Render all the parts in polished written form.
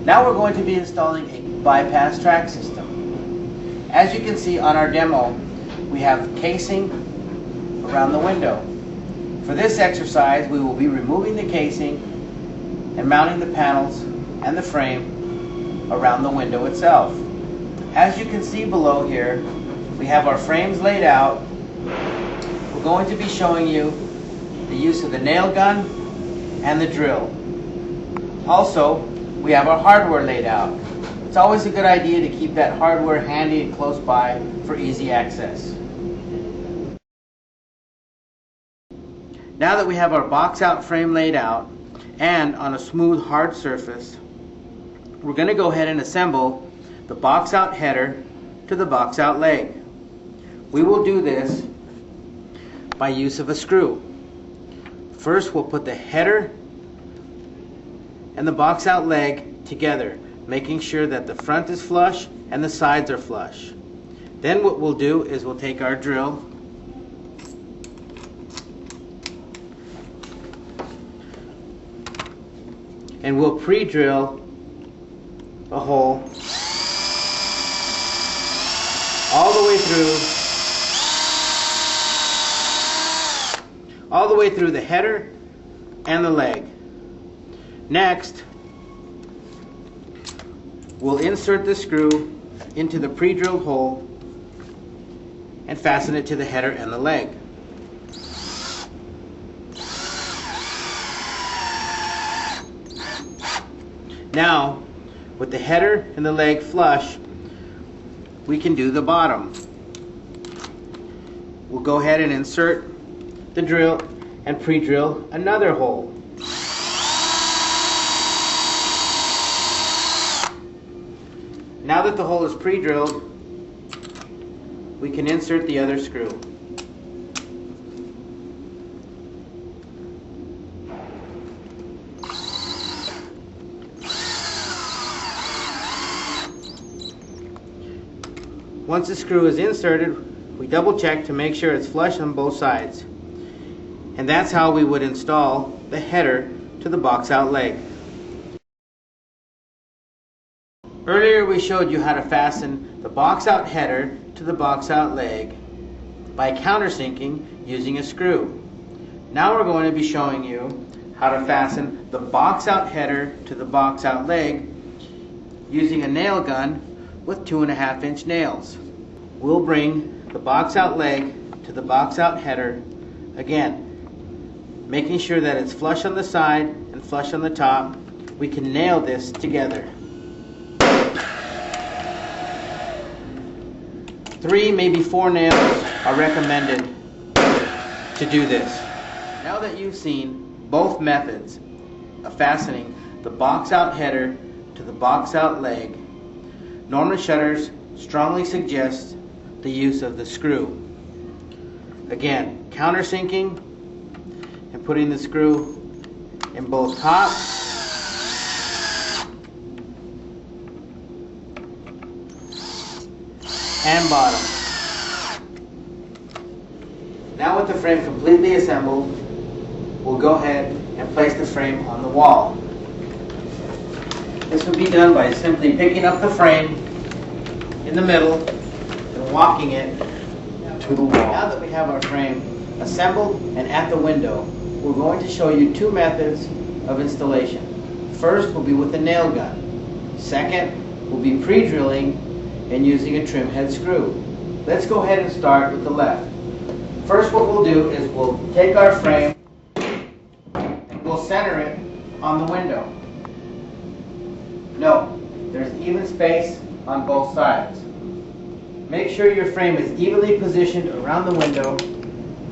Now we're going to be installing a bypass track system. As you can see on our demo, we have casing around the window. For this exercise, we will be removing the casing and mounting the panels and the frame around the window itself. As you can see below here, we have our frames laid out. We're going to be showing you the use of the nail gun and the drill. Also, we have our hardware laid out. It's always a good idea to keep that hardware handy and close by for easy access. Now that we have our box out frame laid out and on a smooth hard surface, we're going to go ahead and assemble the box out header to the box out leg. We will do this by use of a screw. First, we'll put the header and the box out leg together, making sure that the front is flush and the sides are flush. Then what we'll do is we'll take our drill and we'll pre-drill a hole all the way through the header and the leg. Next, we'll insert the screw into the pre-drilled hole and fasten it to the header and the leg. Now, with the header and the leg flush, we can do the bottom. We'll go ahead and insert the drill and pre-drill another hole. Now that the hole is pre-drilled, we can insert the other screw. Once the screw is inserted, we double check to make sure it's flush on both sides. And that's how we would install the header to the box out leg. Earlier we showed you how to fasten the box out header to the box out leg by countersinking using a screw. Now we're going to be showing you how to fasten the box out header to the box out leg using a nail gun with 2.5-inch nails. We'll bring the box out leg to the box out header again, making sure that it's flush on the side and flush on the top. We can nail this together. 3, maybe 4 nails are recommended to do this. Now that you've seen both methods of fastening the box out header to the box out leg, Norman Shutters strongly suggests the use of the screw. Again, countersinking and putting the screw in both top and bottom. Now with the frame completely assembled, we'll go ahead and place the frame on the wall. This will be done by simply picking up the frame in the middle and walking it to the wall. Now that we have our frame assembled and at the window, we're going to show you 2 methods of installation. First will be with the nail gun. Second will be pre-drilling and using a trim head screw. Let's go ahead and start with the left. First, what we'll do is we'll take our frame and we'll center it on the window. Note, there's even space on both sides. Make sure your frame is evenly positioned around the window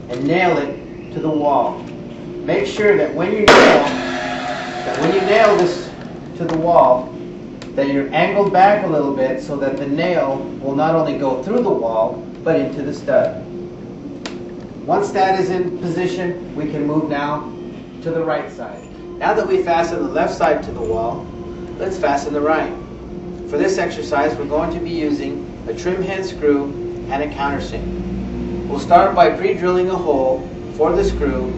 and nail it to the wall. Make sure that when you nail this to the wall, that you're angled back a little bit so that the nail will not only go through the wall, but into the stud. Once that is in position, we can move now to the right side. Now that we fastened the left side to the wall, let's fasten the right. For this exercise, we're going to be using a trim head screw and a countersink. We'll start by pre-drilling a hole for the screw,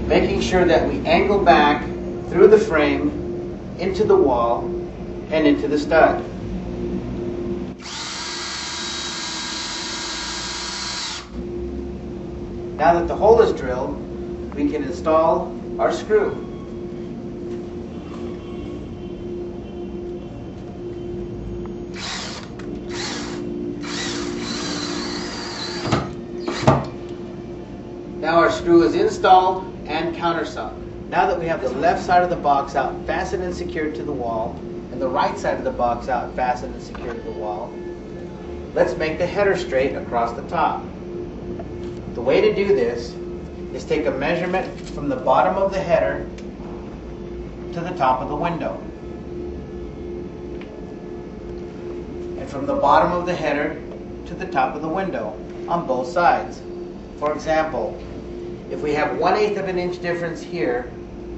making sure that we angle back through the frame into the wall and into the stud. Now that the hole is drilled, we can install our screw. Now our screw is installed and countersunk. Now that we have the left side of the box out fastened and secured to the wall, and the right side of the box out fastened and secured to the wall, let's make the header straight across the top. The way to do this is take a measurement from the bottom of the header to the top of the window. And from the bottom of the header to the top of the window on both sides. For example, if we have 1/8 of an inch difference here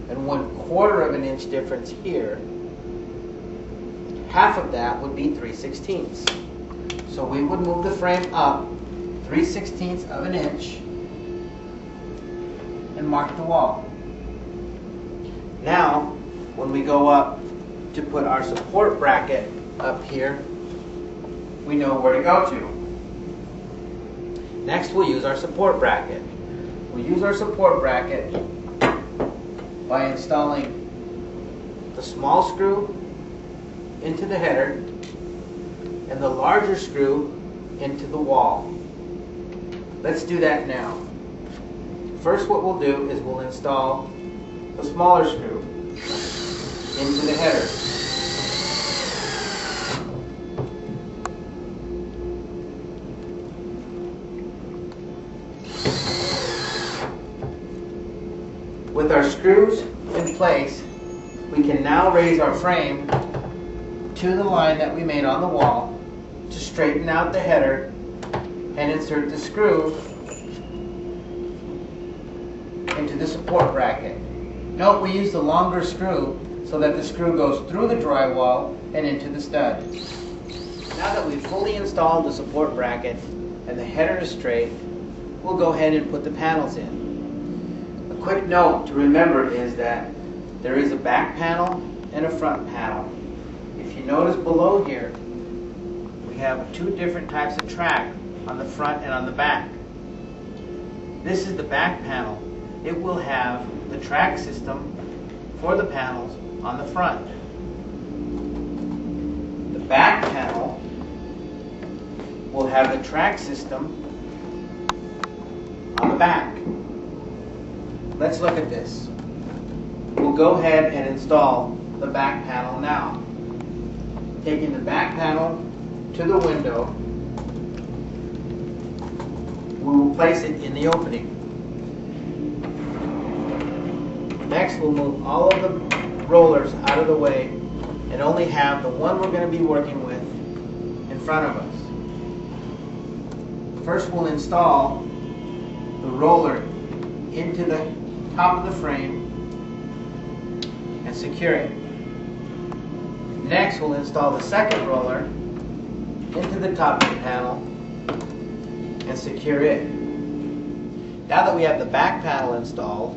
and 1/4 of an inch difference here, half of that would be 3/16. So we would move the frame up 3/16 of an inch and mark the wall. Now, when we go up to put our support bracket up here, we know where to go to. Next, we'll use our support bracket. We'll use our support bracket by installing the small screw into the header and the larger screw into the wall. Let's do that now. First, what we'll do is we'll install the smaller screw into the header. With our screws in place, we can now raise our frame to the line that we made on the wall to straighten out the header and insert the screw into the support bracket. Note we use the longer screw so that the screw goes through the drywall and into the stud. Now that we've fully installed the support bracket and the header is straight, we'll go ahead and put the panels in. A quick note to remember is that there is a back panel and a front panel. If you notice below here, we have two different types of track on the front and on the back. This is the back panel. It will have the track system for the panels on the front. The back panel will have the track system on the back. Let's look at this. We'll go ahead and install the back panel now. Taking the back panel to the window, we will place it in the opening. Next, we'll move all of the rollers out of the way and only have the one we're going to be working with in front of us. First, we'll install the roller into the top of the frame and secure it. Next, we'll install the second roller into the top of the panel and secure it. Now that we have the back panel installed,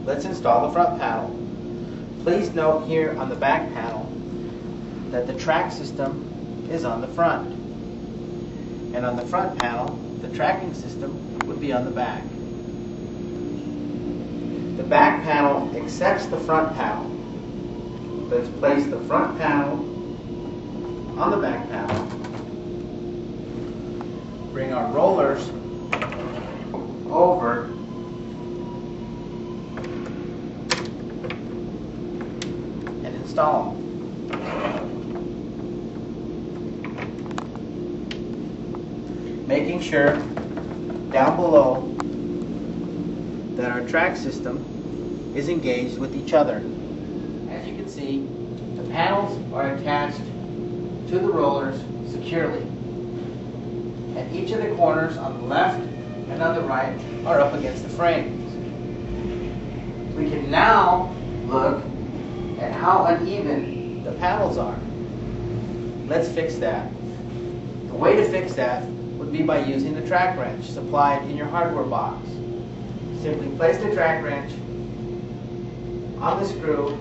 let's install the front panel. Please note here on the back panel that the track system is on the front. And on the front panel, the tracking system would be on the back. The back panel accepts the front panel. Let's place the front panel on the back panel. Bring our rollers over and install them. Making sure down below that our track system is engaged with each other. As you can see, the panels are attached to the rollers securely. And each of the corners on the left and on the right are up against the frames. We can now look at how uneven the panels are. Let's fix that. The way to fix that would be by using the track wrench supplied in your hardware box. Simply place the track wrench on the screw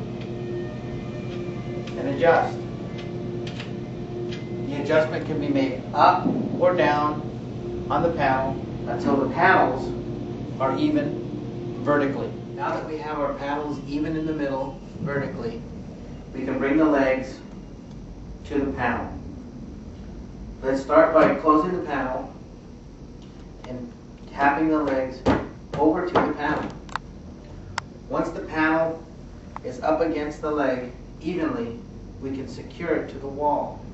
and adjust. adjustment can be made up or down on the panel until the panels are even vertically. Now that we have our panels even in the middle vertically, we can bring the legs to the panel. Let's start by closing the panel and tapping the legs over to the panel. Once the panel is up against the leg evenly, we can secure it to the wall.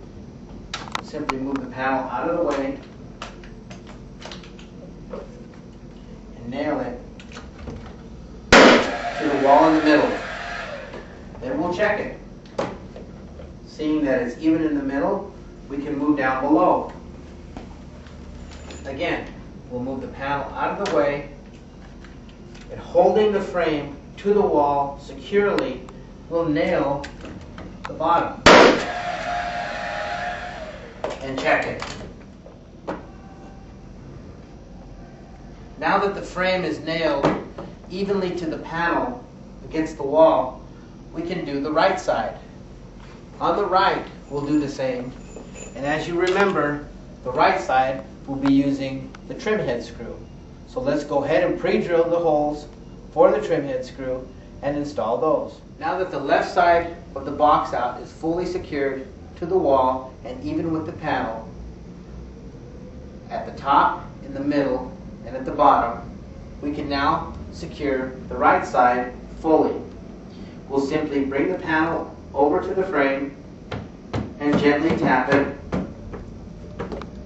Simply move the panel out of the way and nail it to the wall in the middle. Then we'll check it. Seeing that it's even in the middle, we can move down below. Again, we'll move the panel out of the way, and holding the frame to the wall securely, we'll nail the bottom and check it. Now that the frame is nailed evenly to the panel against the wall, we can do the right side. On the right, we'll do the same. And as you remember, the right side will be using the trim head screw. So let's go ahead and pre-drill the holes for the trim head screw and install those. Now that the left side of the box out is fully secured to the wall and even with the panel, at the top, in the middle, and at the bottom, we can now secure the right side fully. We'll simply bring the panel over to the frame and gently tap it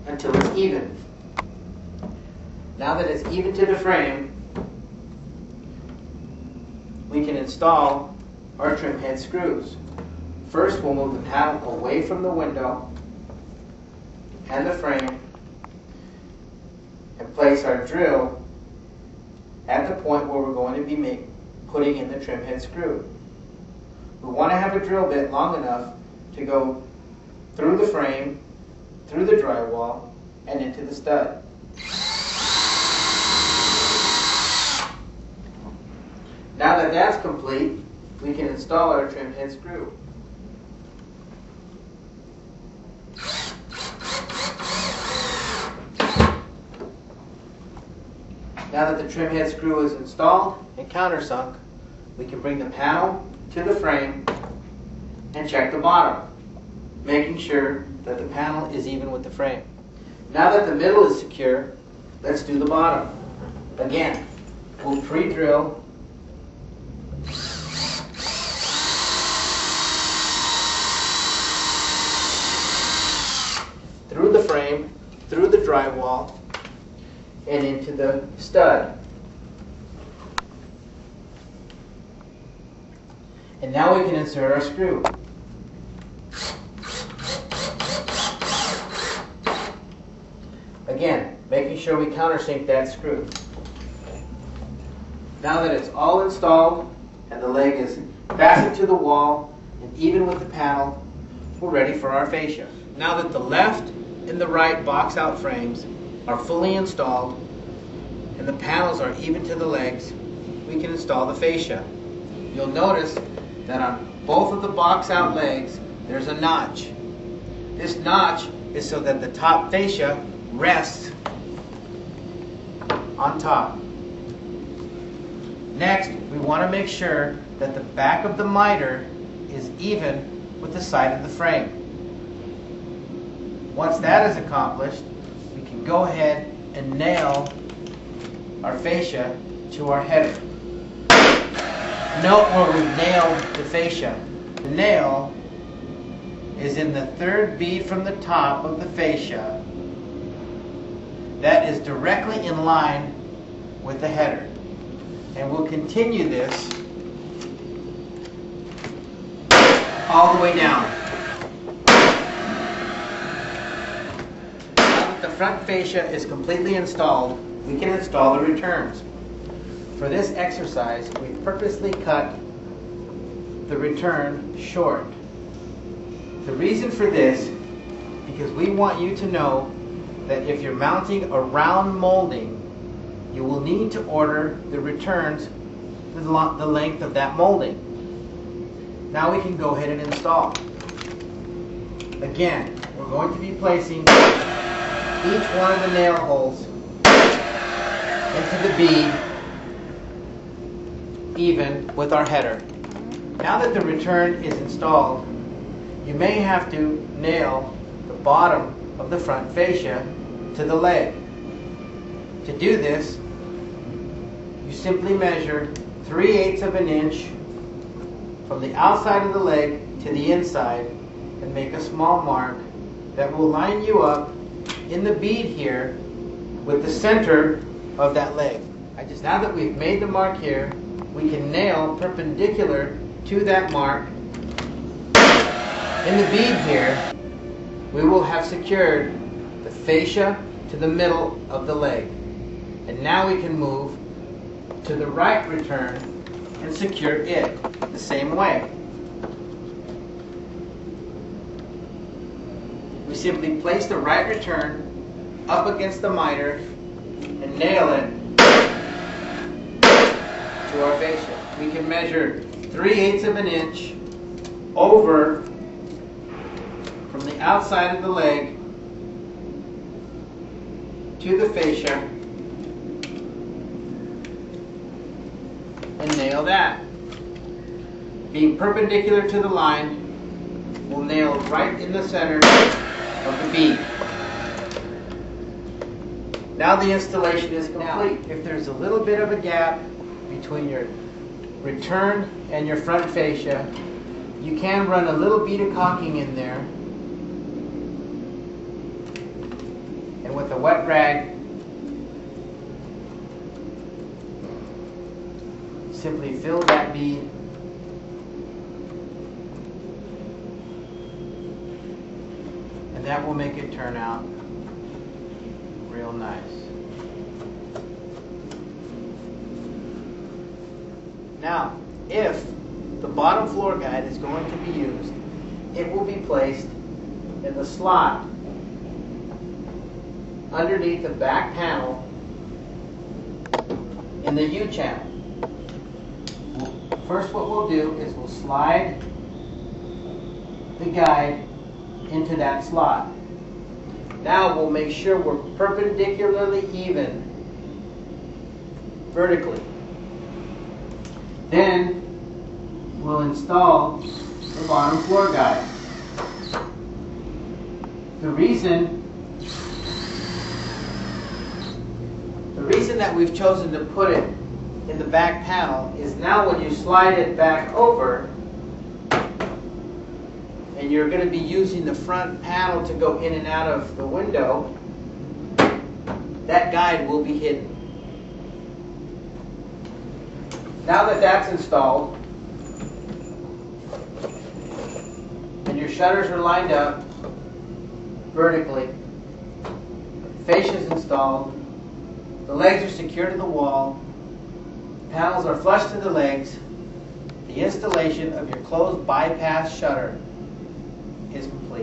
until it's even. Now that it's even to the frame, we can install our trim head screws. First, we'll move the panel away from the window and the frame and place our drill at the point where we're going to be putting in the trim head screw. We want to have a drill bit long enough to go through the frame, through the drywall, and into the stud. Now that that's complete, we can install our trim head screw. Now that the trim head screw is installed and countersunk, we can bring the panel to the frame and check the bottom, making sure that the panel is even with the frame. Now that the middle is secure, let's do the bottom. Again, we'll pre-drill through the frame, through the drywall, and into the stud. And now we can insert our screw. Again, making sure we countersink that screw. Now that it's all installed and the leg is fastened to the wall and even with the panel, we're ready for our fascia. Now that the left and the right box out frames are fully installed and the panels are even to the legs, we can install the fascia. You'll notice that on both of the box out legs there's a notch. This notch is so that the top fascia rests on top. Next, we want to make sure that the back of the miter is even with the side of the frame. Once that is accomplished, we can go ahead and nail our fascia to our header. Note where we've nailed the fascia. The nail is in the third bead from the top of the fascia. That is directly in line with the header. And we'll continue this all the way down. Now that the front fascia is completely installed, we can install the returns. For this exercise, we purposely cut the return short. The reason for this, because we want you to know that if you're mounting a round molding, you will need to order the returns to the length of that molding. Now we can go ahead and install. Again, we're going to be placing each one of the nail holes into the bead even with our header. Now that the return is installed, you may have to nail the bottom of the front fascia to the leg. To do this, you simply measure 3/8 of an inch from the outside of the leg to the inside and make a small mark that will line you up in the bead here with the center of that leg. Now that we've made the mark here, we can nail perpendicular to that mark. In the bead here, we will have secured the fascia to the middle of the leg. And now we can move to the right return and secure it the same way. We simply place the right return up against the miter and nail it to our fascia. We can measure 3/8 of an inch over from the outside of the leg to the fascia and nail that. Being perpendicular to the line, we'll nail right in the center of the bead. Now the installation is complete. If there's a little bit of a gap between your return and your front fascia, you can run a little bead of caulking in there, and with a wet rag simply fill that bead and that will make it turn out real nice. Now, if the bottom floor guide is going to be used, it will be placed in the slot underneath the back panel in the U-channel. First, what we'll do is we'll slide the guide into that slot. Now we'll make sure we're perpendicularly even vertically. Then we'll install the bottom floor guide. The reason that we've chosen to put it in the back panel is now when you slide it back over and you're going to be using the front panel to go in and out of the window, that guide will be hidden. Now that that's installed and your shutters are lined up vertically, fascia is installed, the legs are secured to the wall, panels are flush to the legs, the installation of your closed bypass shutter is